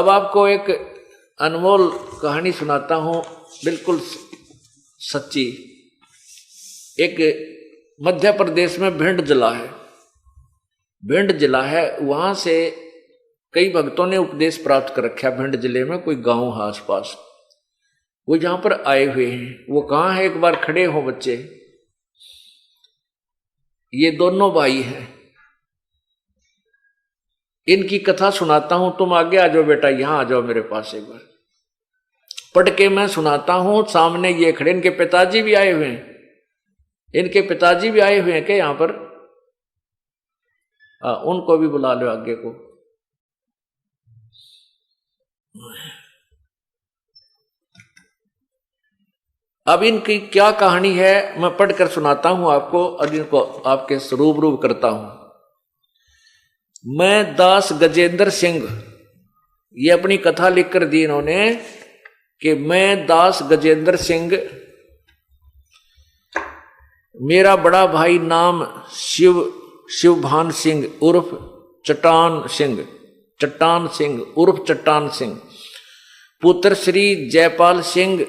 अब आपको एक अनमोल कहानी सुनाता हूं, बिल्कुल सच्ची। एक मध्य प्रदेश में भिंड जिला है, भिंड जिला है, वहां से कई भक्तों ने उपदेश प्राप्त कर रखा। भिंड जिले में कोई गांव है आसपास, वो जहां पर आए हुए हैं। वो कहां है, एक बार खड़े हो बच्चे। ये दोनों भाई हैं, इनकी कथा सुनाता हूं। तुम आगे आ जाओ बेटा, यहां आ जाओ मेरे पास एक बार। पढ़ के मैं सुनाता हूं। सामने ये खड़े, इनके पिताजी भी आए हुए हैं, इनके पिताजी भी आए हुए हैं क्या यहां पर? उनको भी बुला लो आगे को। अब इनकी क्या कहानी है मैं पढ़कर सुनाता हूं आपको, और इनको आपके रूबरू करता हूं। मैं दास गजेंद्र सिंह, ये अपनी कथा लिखकर दी इन्होंने कि मैं दास गजेंद्र सिंह, मेरा बड़ा भाई नाम शिवभान सिंह उर्फ चट्टान सिंह, चट्टान सिंह उर्फ चट्टान सिंह, पुत्र श्री जयपाल सिंह,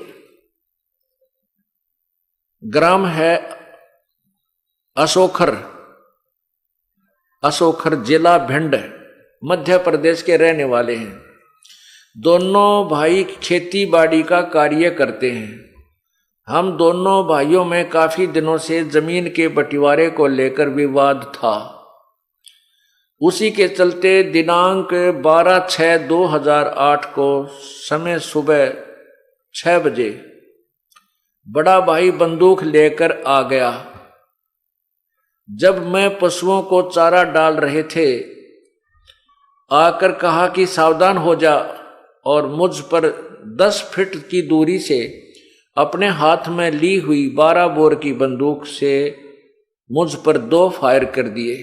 ग्राम है अशोखर, अशोखर जिला भिंड, मध्य प्रदेश के रहने वाले हैं। दोनों भाई खेती बाड़ी का कार्य करते हैं। हम दोनों भाइयों में काफी दिनों से जमीन के बंटवारे को लेकर विवाद था। उसी के चलते दिनांक 12/6/2008 को समय सुबह 6 बजे बड़ा भाई बंदूक लेकर आ गया। जब मैं पशुओं को चारा डाल रहे थे, आकर कहा कि सावधान हो जा, और मुझ पर 10 फीट की दूरी से अपने हाथ में ली हुई 12 बोर की बंदूक से मुझ पर 2 फायर कर दिए,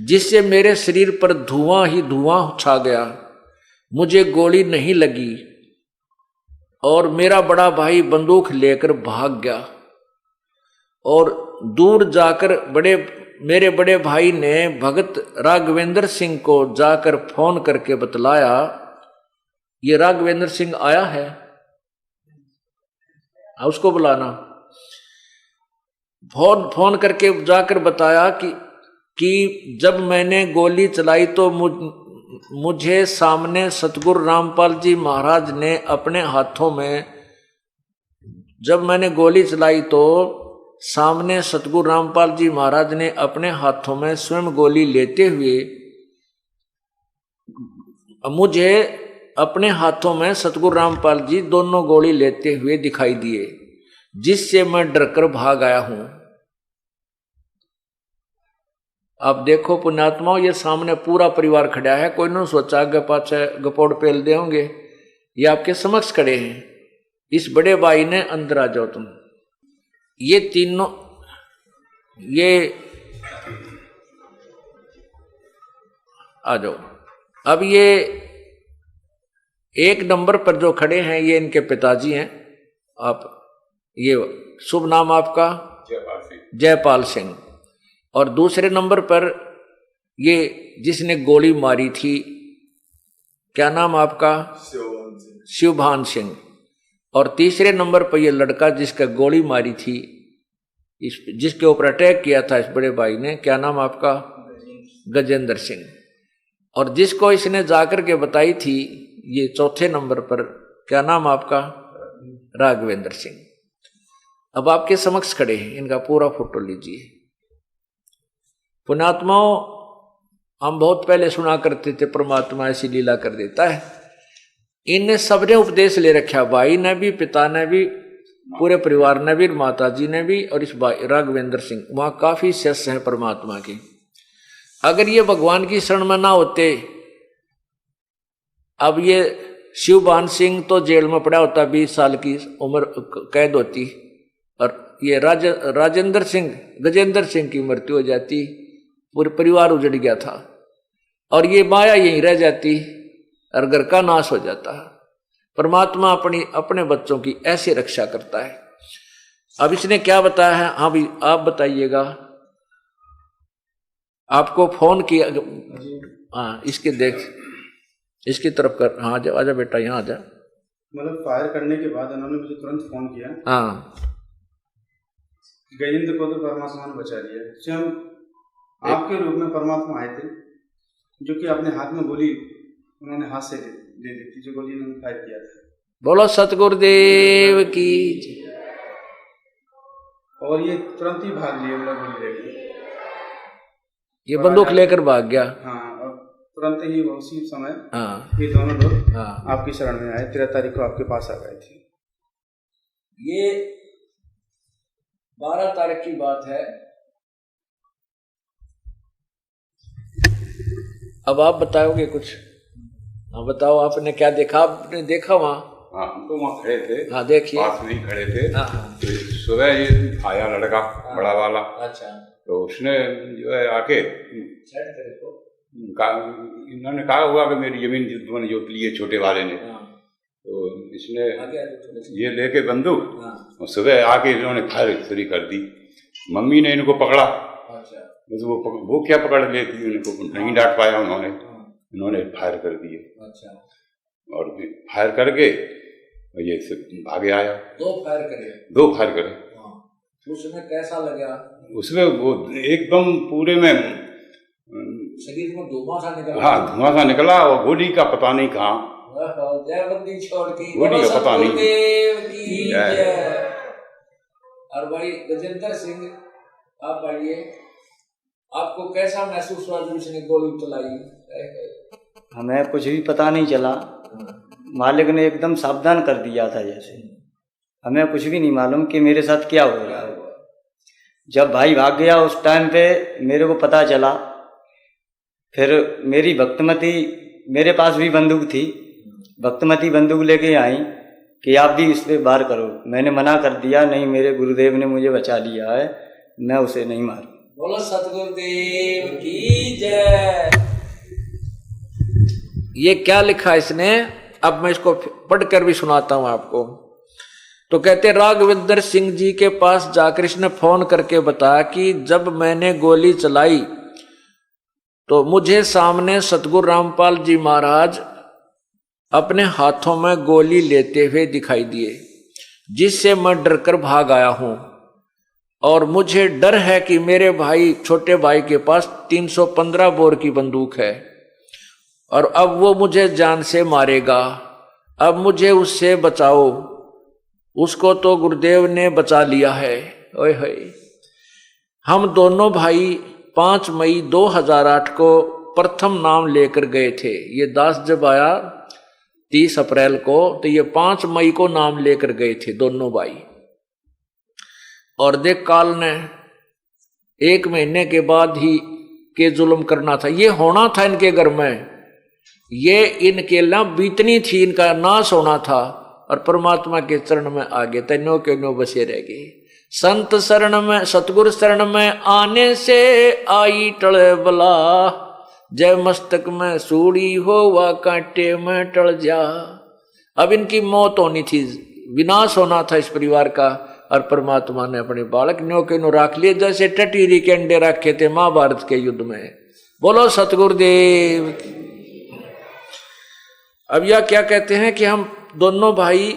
जिससे मेरे शरीर पर धुआं ही धुआं छा गया। मुझे गोली नहीं लगी और मेरा बड़ा भाई बंदूक लेकर भाग गया। और दूर जाकर मेरे बड़े भाई ने भगत राघवेंद्र सिंह को जाकर फोन करके बतलाया। ये राघवेंद्र सिंह आया है, उसको बुलाना। फोन करके जाकर बताया कि जब मैंने गोली चलाई तो मुझे सामने सतगुरु रामपाल जी महाराज ने अपने हाथों में, जब मैंने गोली चलाई तो सामने सतगुरु रामपाल जी महाराज ने अपने हाथों में स्वयं गोली लेते हुए, मुझे अपने हाथों में सतगुरु रामपाल जी दोनों गोली लेते हुए दिखाई दिए, जिससे मैं डरकर भाग आया हूं। आप देखो पुण्यात्माओं, ये सामने पूरा परिवार खड़ा है, कोई न सोचा आगे पाछे गपोड़ पेल दे होंगे। ये आपके समक्ष खड़े हैं। इस बड़े भाई ने अंदर आ जाओ तुम। ये तीनों, ये आ जाओ। अब ये 1 नंबर पर जो खड़े हैं ये इनके पिताजी हैं। आप, ये शुभ नाम आपका? जयपाल सिंह। और दूसरे नंबर पर ये जिसने गोली मारी थी, क्या नाम आपका? शिवभान सिंह। और तीसरे नंबर पर यह लड़का जिसका गोली मारी थी, जिसके ऊपर अटैक किया था इस बड़े भाई ने, क्या नाम आपका? गजेंद्र सिंह। और जिसको इसने जाकर के बताई थी, ये चौथे नंबर पर, क्या नाम आपका? राघवेंद्र सिंह। अब आपके समक्ष खड़े हैं, इनका पूरा फोटो लीजिए। पुण्यात्माओं, हम बहुत पहले सुना करते थे परमात्मा ऐसी लीला कर देता है। इनने सबने उपदेश ले रखा, भाई ने भी, पिता ने भी, पूरे परिवार ने भी, माता जी ने भी, और इस भाई राघवेंद्र सिंह। वहां काफी शिष्य हैं परमात्मा के। अगर ये भगवान की शरण में ना होते, अब ये शिवभान सिंह तो जेल में पड़ा होता, 20 साल की उम्र कैद होती, और ये राजेंद्र सिंह, गजेंद्र सिंह की मृत्यु हो जाती, पूरे परिवार उजड़ गया था, और ये माया यहीं रह जाती और घर का नाश हो जाता है। परमात्मा अपने बच्चों की ऐसे रक्षा करता है। अब इसने क्या बताया है? हाँ भी आप बताइएगा। आपको फोन किया? हाँ, इसके देख, इसकी तरफ कर। हाँ जा, आजा बेटा यहाँ आजा। मतलब फायर करने के बाद उन्होंने मुझे तुरंत फोन किया। हाँ गजेंद्र को तो परमात्मा ने बचा लिया। स्वयं आपके रूप में परमात्मा आए थे, जो कि अपने हाथ में गोली उन्होंने हाथ से दे दी थी, जो गोली उन्होंने फायर किया था। बोलो सतगुरुदेव की। और ये तुरंत ही भाग लिए बोला गोली लेके। ये बंदूक लेकर भाग गया। हाँ, और तुरंत ही उसी समय हाँ ये दोनों लोग हाँ आपकी शरण में आए। 13 तारीख को आपके पास आ गए थे। ये 12 तारीख की बात है। अब आप बताओगे कुछ? हाँ बताओ, आपने क्या देखा? आपने देखा वहाँ? हाँ, हम तो वहाँ खड़े थे। हाँ देखिए, पास में ही खड़े थे। हाँ हाँ। तो सुबह ये आया लड़का, बड़ा वाला। अच्छा, तो उसने जो है आके इन्होंने कहा हुआ कि मेरी जमीन तुमने जोत ली है, छोटे वाले ने। तो इसने ये लेके बंदूक और सुबह आके इन्होंने फायर शुरू कर दी। मम्मी ने इनको पकड़ा। बस वो क्या पकड़ लेती, उनको नहीं डांट पाया उन्होंने। इन्होंने फायर कर दिए। और फायर करके ये आगे आया। 2 फायर करे। उसमें कैसा लगा? उसमें वो एकदम पूरे में शरीर में धुआं सा निकला। हाँ, धुआं सा निकला। और गोली का पता नहीं कहाँ, जयबंदी छोड़ के गोली का पता नहीं। और भाई गजेंद्र सिंह, आप आइए, आपको कैसा महसूस हुआ जब उसने गोली चलाई? हमें कुछ भी पता नहीं चला। मालिक ने एकदम सावधान कर दिया था जैसे। हमें कुछ भी नहीं मालूम कि मेरे साथ क्या हो रहा है। जब भाई भाग गया उस टाइम पे मेरे को पता चला। फिर मेरी भक्तमती, मेरे पास भी बंदूक थी, भक्तमती बंदूक लेके आई कि आप भी इस पे वार करो। मैंने मना कर दिया, नहीं मेरे गुरुदेव ने मुझे बचा लिया है, मैं उसे नहीं मारूं। बोलो सतगुरुदेव की जय। ये क्या लिखा इसने? अब मैं इसको पढ़कर भी सुनाता हूं आपको। तो कहते राघवेंद्र सिंह जी के पास जाकर इसने फोन करके बताया कि जब मैंने गोली चलाई तो मुझे सामने सतगुरु रामपाल जी महाराज अपने हाथों में गोली लेते हुए दिखाई दिए, जिससे मैं डरकर भाग आया हूं। और मुझे डर है कि मेरे भाई, छोटे भाई के पास 315 बोर की बंदूक है और अब वो मुझे जान से मारेगा। अब मुझे उससे बचाओ। उसको तो गुरुदेव ने बचा लिया है। ओए होए। हम दोनों भाई 5 मई 2008 को प्रथम नाम लेकर गए थे। ये दास जब आया 30 अप्रैल को, तो ये 5 मई को नाम लेकर गए थे दोनों भाई। और देख काल ने 1 महीने के बाद ही के जुल्म करना था। ये होना था इनके घर में, ये इनके ला बीतनी थी, इनका नाश होना था। और परमात्मा के चरण में आगे तन्नो के नो बसे रह गए। संत शरण में, सतगुरु शरण में आने से आई टल बला। जय मस्तक में सूड़ी हो वा कांटे में टल जा। अब इनकी मौत होनी थी, विनाश होना था इस परिवार का। और परमात्मा ने अपने बालक न्यो के नो राख लिए, जैसे टटीरी के अंडे रखे थे महाभारत के युद्ध में। बोलो सतगुरुदेव। अब यह क्या कहते हैं कि हम दोनों भाई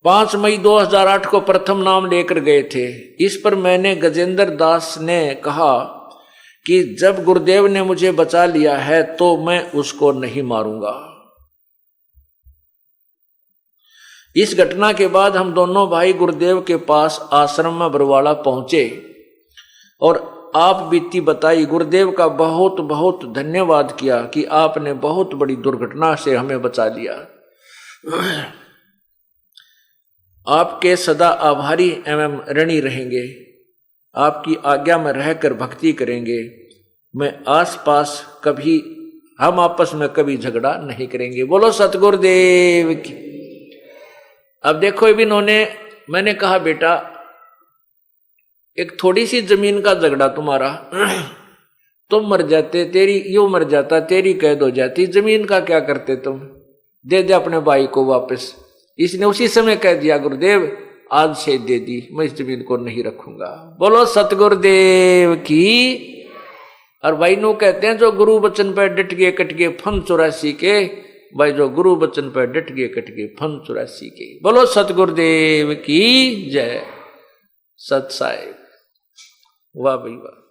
5 मई 2008 को प्रथम नाम लेकर गए थे। इस पर मैंने गजेंद्र दास ने कहा कि जब गुरुदेव ने मुझे बचा लिया है तो मैं उसको नहीं मारूंगा। इस घटना के बाद हम दोनों भाई गुरुदेव के पास आश्रम में बरवाड़ा पहुंचे और आप बीती बताई। गुरुदेव का बहुत बहुत धन्यवाद किया कि आपने बहुत बड़ी दुर्घटना से हमें बचा लिया। आपके सदा आभारी एवं ऋणी रहेंगे। आपकी आज्ञा में रहकर भक्ति करेंगे। मैं आसपास कभी, हम आपस में कभी झगड़ा नहीं करेंगे। बोलो सतगुरुदेव की। अब देखो अभी इन्होंने, मैंने कहा बेटा एक थोड़ी सी जमीन का झगड़ा तुम्हारा, तुम मर जाते, तेरी यो मर जाता, तेरी कैद हो जाती, जमीन का क्या करते तुम? दे दे अपने भाई को वापस। इसने उसी समय कह दिया गुरुदेव आज से दे दी, मैं इस जमीन को नहीं रखूंगा। बोलो सतगुरुदेव की। और भाई नो कहते हैं जो गुरु वचन पर डट गए कट गए फन 84 के, भाई जो गुरु वचन पर डट गए कट गए फन 84 के। बोलो सतगुरुदेव की जय। सत साहिब वाह भाई वाह।